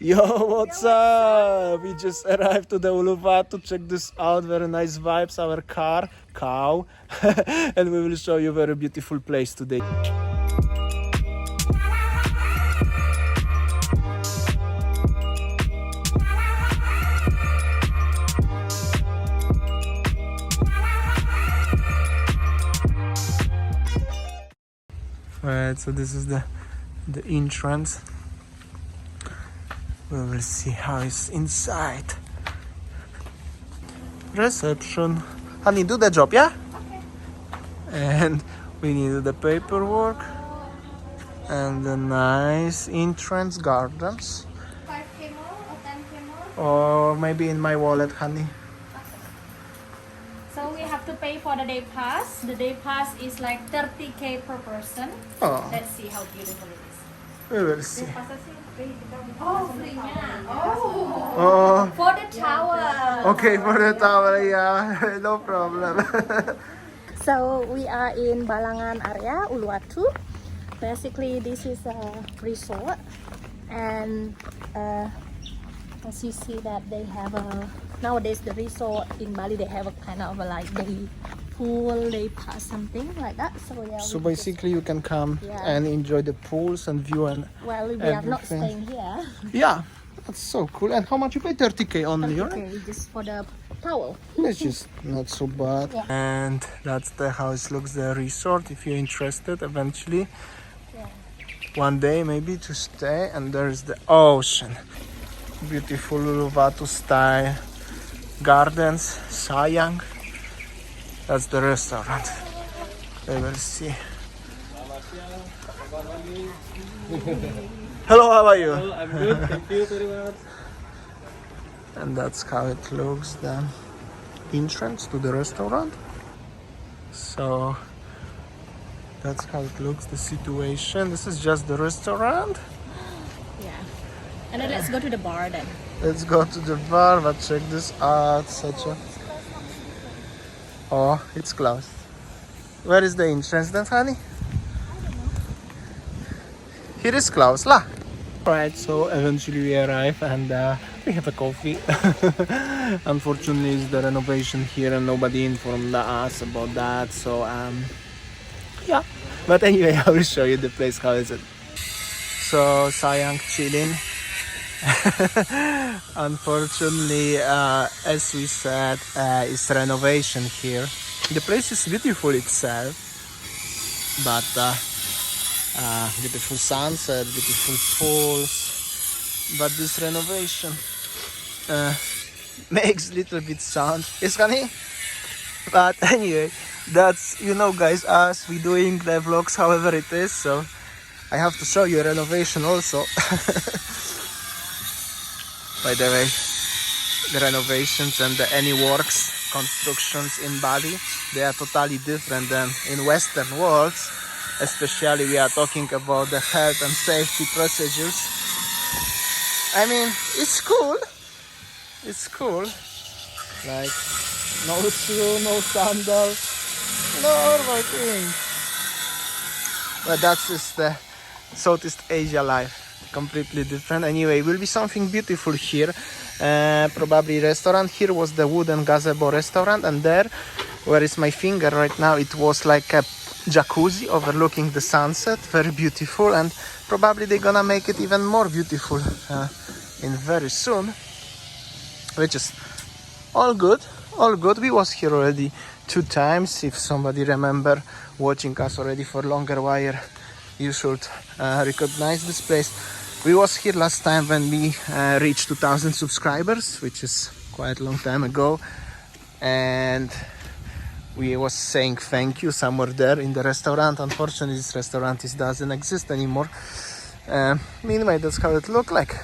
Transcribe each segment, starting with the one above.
Yo, what's up? We just arrived to the Uluwatu. Check this out, very nice vibes. Our cow, and we will show you a very beautiful place today. Right, so this is the entrance. We will see how it's inside. Reception. Honey, do the job, yeah? Okay. And we need the paperwork and the nice entrance gardens. 5K more or 10K more? Or maybe in my wallet, honey. So we have to pay for the day pass. The day pass is like 30K per person. Oh, Let's see how beautiful it is. we will see. Oh, free nya. Oh. Oh, For the tower. okay, for the tower, yeah, no problem. So we are in Balangan area, Uluwatu. Basically, this is a resort, and as you see that they have a nowadays the resort in Bali they have a kind of a like day pool, day pass, something like that. So yeah. So basically, you can come and enjoy the pools and view and well, we are not everything. staying here. Yeah, that's so cool. And how much you pay? 30K only, right? Okay, just for the towel. It's just not so bad. Yeah. And that's the how it looks, the resort. If you're interested, eventually, one day maybe to stay. And there's the ocean, beautiful Uluwatu style gardens, sayang. That's the restaurant. We will see. Hello, how are you? Hello, I'm good. Thank you very much. And that's how it looks, the entrance to the restaurant. So that's how it looks, the situation. This is just the restaurant. Yeah. And then let's go to the bar then. Let's go to the bar, but check this out. Such a... Oh, it's closed. Where is the entrance then, honey? Here is closed, lah. Right, so eventually we arrive and we have a coffee. Unfortunately, it's the renovation here and nobody informed us about that. So yeah. But anyway, I will show you the place. How is it? So sayang chilling. Unfortunately, as we said, it's renovation here. The place is beautiful itself, but beautiful sunset, beautiful pools, but this renovation makes little bit sound. Yes, honey? But anyway, that's, you know, guys, us, we doing the vlogs however it is, so I have to show you renovation also. By the way, the renovations and any works, constructions in Bali, they are totally different than in Western worlds. Especially we are talking about the health and safety procedures. I mean, it's cool. It's cool. Like, no shoe, no sandals, normal thing. But that's just the Southeast Asia life. Completely different. Anyway, will be something beautiful here. Probably restaurant. Here was the wooden gazebo restaurant, and there, where is my finger right now, it was like a jacuzzi overlooking the sunset. Very beautiful, and probably they're gonna make it even more beautiful in very soon, which is all good. All good. We was here already 2 times. If somebody remember watching us already for longer while, you should recognize this place. We was here last time when we reached 2,000 subscribers, which is quite a long time ago, and we was saying thank you somewhere there in the restaurant. Unfortunately, this restaurant doesn't exist anymore. Anyway, that's how it looked like.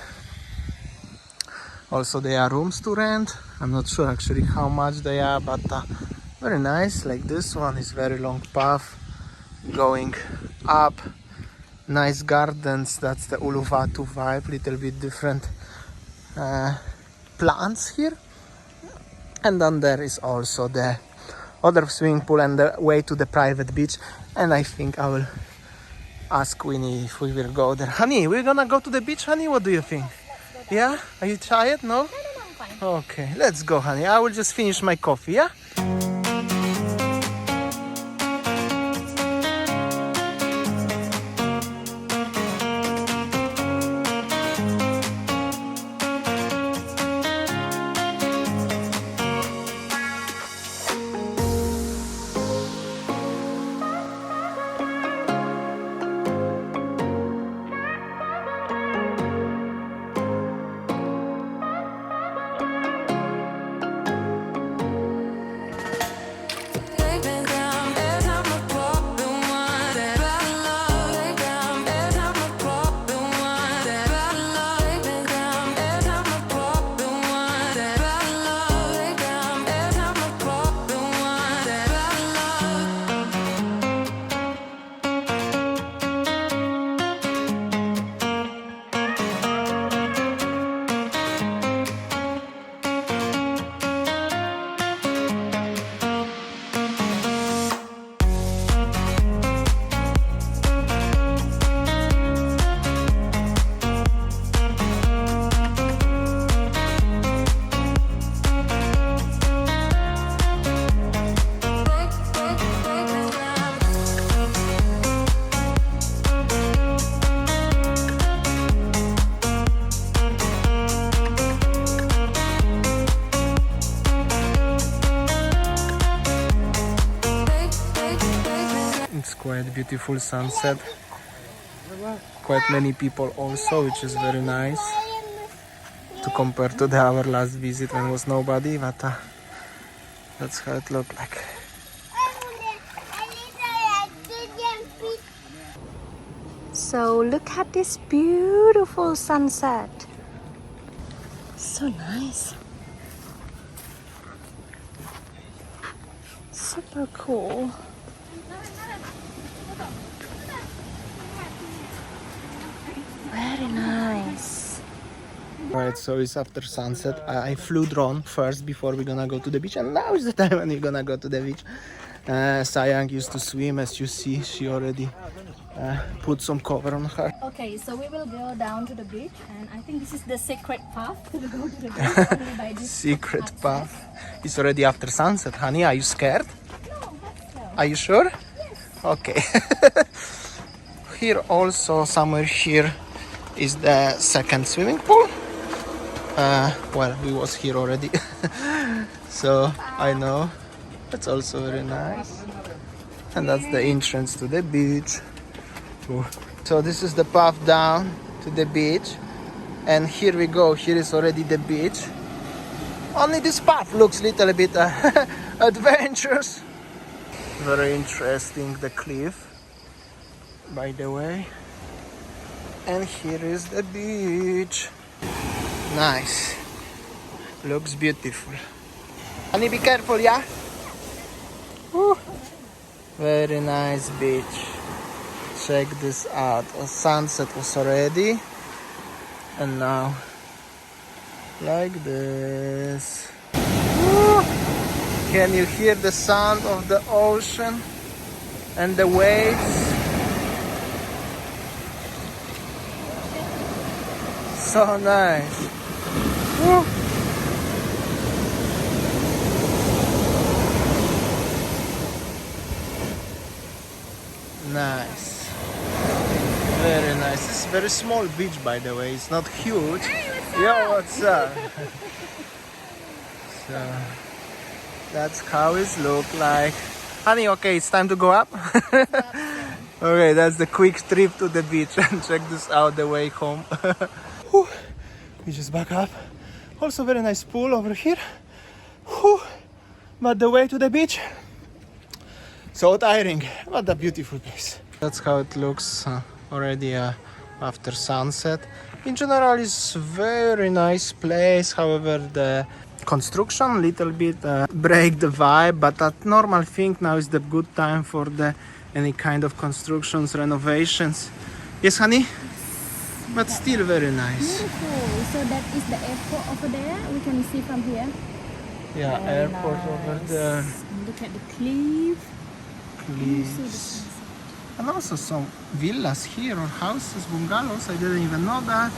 Also, there are rooms to rent. I'm not sure actually how much they are, but very nice. Like this one is very long path going up. Nice gardens. That's the Uluwatu vibe. Little bit different plants here. And then there is also the other swimming pool and the way to the private beach. And I think I will ask Winnie if we will go there. Honey, we're gonna go to the beach, honey? What do you think? Yeah? Are you tired? No? No, I'm fine. Okay, let's go, honey. I will just finish my coffee, yeah? It's quite beautiful sunset. Quite many people also, which is very nice to compare to our last visit when was nobody, but that's how it looked like. So look at this beautiful sunset. So nice. Super cool. Very nice. Right, so it's after sunset. I flew drone first before we're gonna go to the beach, and now is the time when we're gonna go to the beach. Sayang used to swim, as you see. She already put some cover on her. Okay, so we will go down to the beach, and I think this is the secret path to go to the beach only by this Secret access. path. It's already after sunset, honey. Are you scared? No, but so. Are you sure? Yes. Okay. Here also, somewhere here, is the second swimming pool. Well, we was here already, so I know. That's also very nice. And that's the entrance to the beach. Ooh. So this is the path down to the beach. And here we go. Here is already the beach. Only this path looks a little bit adventurous. Very interesting, the cliff, by the way. And here is the beach. Nice. Looks beautiful. Honey, be careful, yeah? Woo. Very nice beach. Check this out. Sunset was already. And now, like this. Woo. Can you hear the sound of the ocean and the waves? So nice. Woo. Nice. Very nice. This is a very small beach, by the way. It's not huge. Yo, what's up? So that's how it look like. Honey, okay, it's time to go up. Okay, that's the quick trip to the beach, and check this out the way home. Whew. We just back up. Also very nice pool over here. Whew. But the way to the beach, so tiring, but a beautiful place. That's how it looks already after sunset. In general, it's very nice place. However, the construction little bit break the vibe, but that normal thing now is the good time for the any kind of constructions, renovations. Yes, honey? But still very nice. Beautiful. So that is the airport over there. We can see from here. Yeah, Very airport over nice. there. And look at the cliff. Please. And also some villas here, or houses, bungalows. I didn't even know that.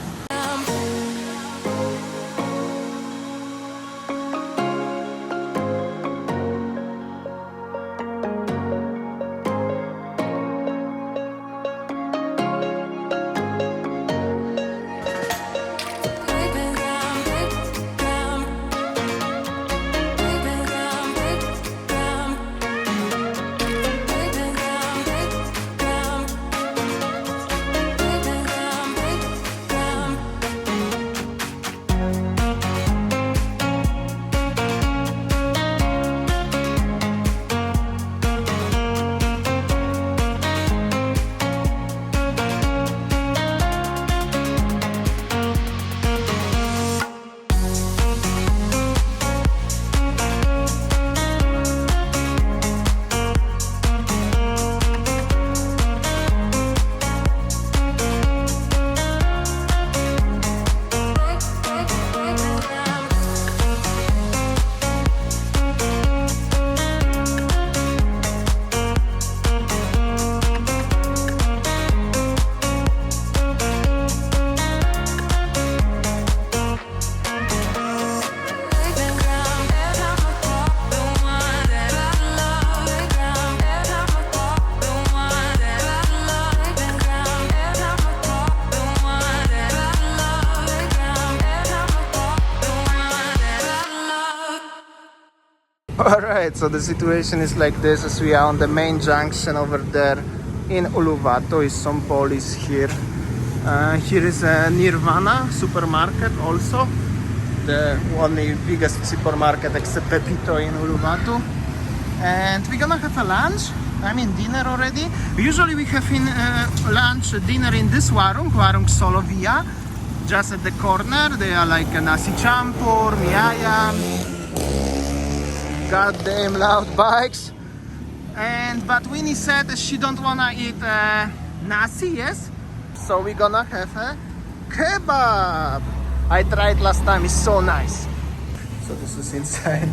Alright, so the situation is like this as we are on the main junction over there in Uluwatu. Is some police here. Here is a Nirvana supermarket also. The only biggest supermarket except Pepito in Uluwatu. And we're gonna have a lunch. I mean dinner already. Usually we have in dinner in this warung Solovia. Just at the corner. They are like a nasi campur, mie ayam. Goddamn loud bikes. But Winnie said she don't wanna eat nasi, yes? So we're gonna have a kebab. I tried last time, it's so nice. So this is inside.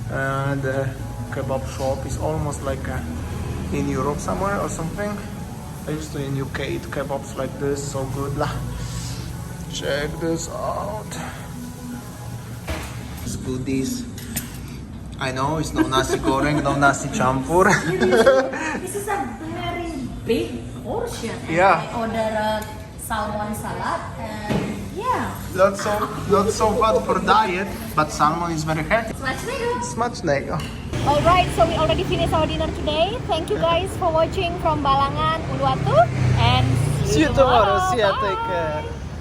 The kebab shop is almost like in Europe somewhere or something. I used to in UK eat kebabs like this, so good lah. Check this out. It's goodies. I know it's no nasi goreng, no nasi campur. This is a very big portion. And Yeah. I ordered a salmon salad and yeah. Not so bad for diet, but salmon is very healthy. Smacznego. Smacznego. Alright, so we already finished our dinner today. Thank you guys for watching from Balangan, Uluwatu, and See you tomorrow. See ya. Bye. Take care.